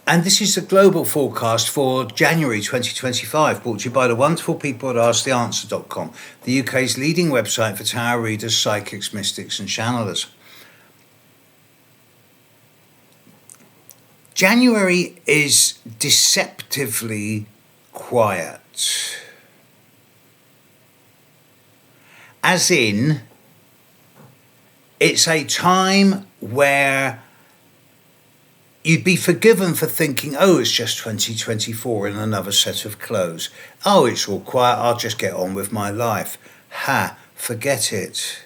And this is the global forecast for January 2025, brought to you by the wonderful people at AskTheAnswer.com, the UK's leading website for tarot readers, psychics, mystics and channelers. January is deceptively quiet. As in, it's a time where you'd be forgiven for thinking, oh, it's just 2024 in another set of clothes. Oh, it's all quiet, I'll just get on with my life. Ha, forget it.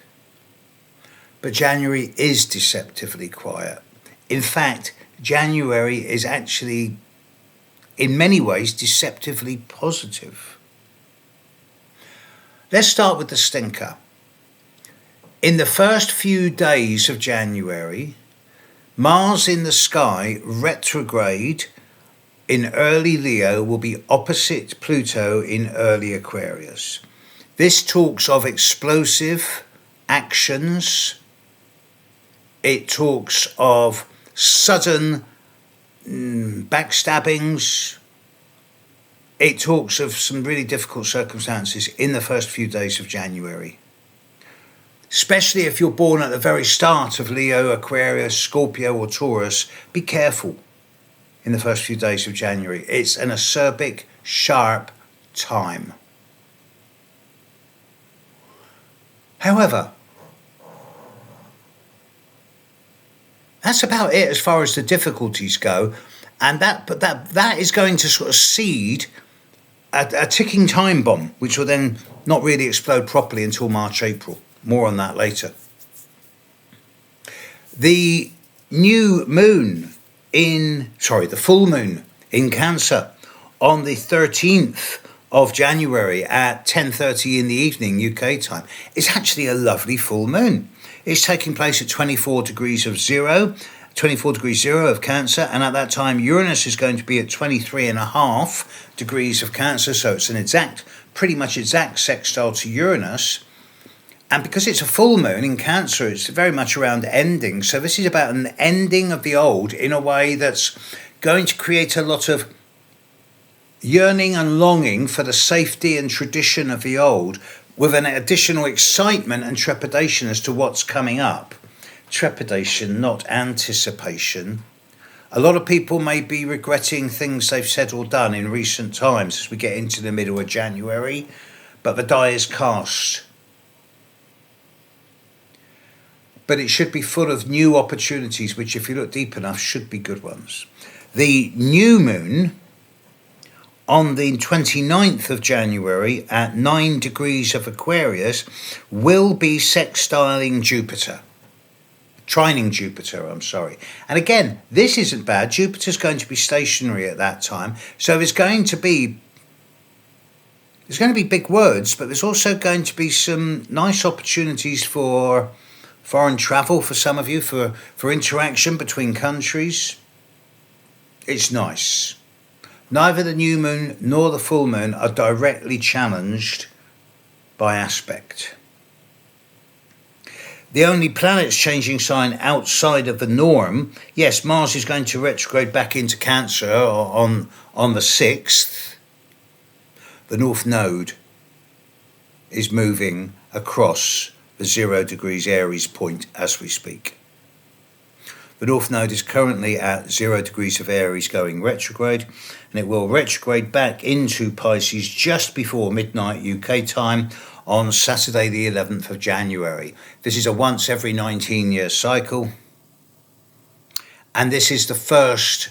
But January is deceptively quiet. In fact, January is actually, in many ways, deceptively positive. Let's start with the stinker. In the first few days of January, Mars in the sky, retrograde in early Leo, will be opposite Pluto in early Aquarius. This talks of explosive actions. It talks of sudden backstabbings. It talks of some really difficult circumstances in the first few days of January. Especially if you're born at the very start of Leo, Aquarius, Scorpio or Taurus, be careful in the first few days of January. It's an acerbic, sharp time. However, that's about it as far as the difficulties go, and that is going to sort of seed a ticking time bomb, which will then not really explode properly until March, April. More on that later. The full moon in Cancer on the 13th of January at 10:30 in the evening UK time is actually a lovely full moon. It's taking place at 24 degrees 0 of Cancer, and at that time Uranus is going to be at 23.5 degrees of Cancer, so it's an pretty much exact sextile to Uranus. And because it's a full moon in Cancer, it's very much around ending. So this is about an ending of the old in a way that's going to create a lot of yearning and longing for the safety and tradition of the old, with an additional excitement and trepidation as to what's coming up. Trepidation, not anticipation. A lot of people may be regretting things they've said or done in recent times as we get into the middle of January, but the die is cast. But it should be full of new opportunities, which, if you look deep enough, should be good ones. The new moon on the 29th of January at 9 degrees of Aquarius will be sextiling Jupiter. Trining Jupiter, And again, this isn't bad. Jupiter's going to be stationary at that time. So there's going to be big words, but there's also going to be some nice opportunities for foreign travel for some of you, for interaction between countries. It's nice. Neither the new moon nor the full moon are directly challenged by aspect. The only planets changing sign outside of the norm, yes, Mars is going to retrograde back into Cancer on the 6th. The North Node is moving across the 0 degrees Aries point as we speak. The North Node is currently at 0 degrees of Aries going retrograde, and it will retrograde back into Pisces just before midnight UK time on Saturday the 11th of January. This is a once every 19-year cycle, and this is the first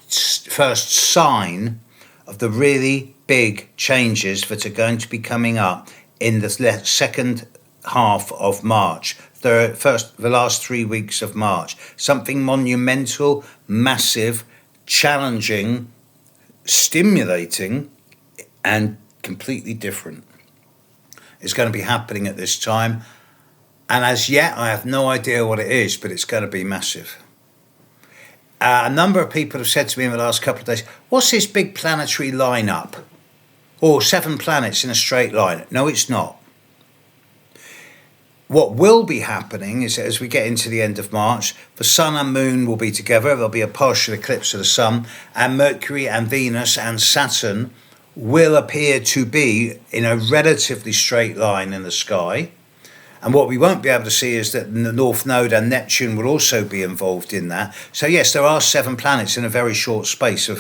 sign of the really big changes that are going to be coming up in the second half of March, the last 3 weeks of March. Something monumental, massive, challenging, stimulating, and completely different is going to be happening at this time. And as yet, I have no idea what it is, but it's going to be massive. A number of people have said to me in the last couple of days, what's this big planetary lineup? Or 7 planets in a straight line? No, it's not. What will be happening is that as we get into the end of March, the sun and moon will be together. There'll be a partial eclipse of the sun, and Mercury and Venus and Saturn will appear to be in a relatively straight line in the sky. And what we won't be able to see is that the North Node and Neptune will also be involved in that. So yes, there are 7 planets in a very short space in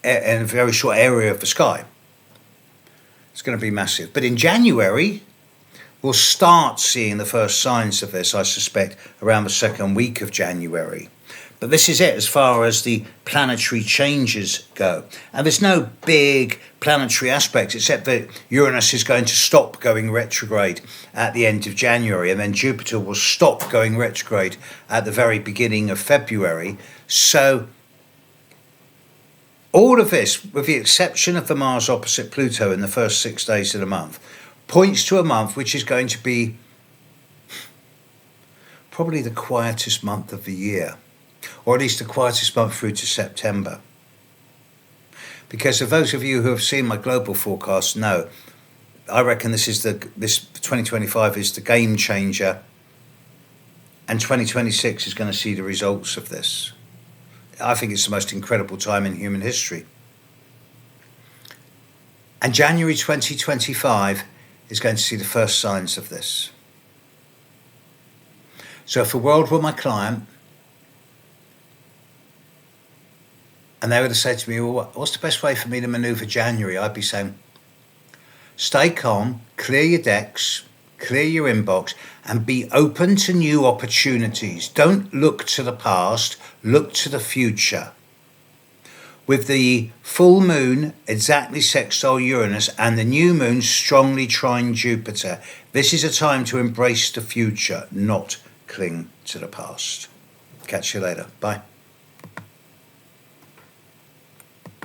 a very short area of the sky. It's going to be massive. But in January, we'll start seeing the first signs of this, I suspect, around the second week of January. But this is it as far as the planetary changes go. And there's no big planetary aspects, except that Uranus is going to stop going retrograde at the end of January, and then Jupiter will stop going retrograde at the very beginning of February. So all of this, with the exception of the Mars opposite Pluto in the first 6 days of the month, points to a month which is going to be probably the quietest month of the year, or at least the quietest month through to September. Because of those of you who have seen my global forecast know, I reckon this 2025 is the game changer, and 2026 is going to see the results of this. I think it's the most incredible time in human history. And January 2025 is going to see the first signs of this. So if the world were my client, and they were to say to me, well, what's the best way for me to maneuver January? I'd be saying, stay calm, clear your decks, clear your inbox, and be open to new opportunities. Don't look to the past, look to the future. With the full moon exactly sextile Uranus and the new moon strongly trine Jupiter, this is a time to embrace the future, not cling to the past. Catch you later. Bye.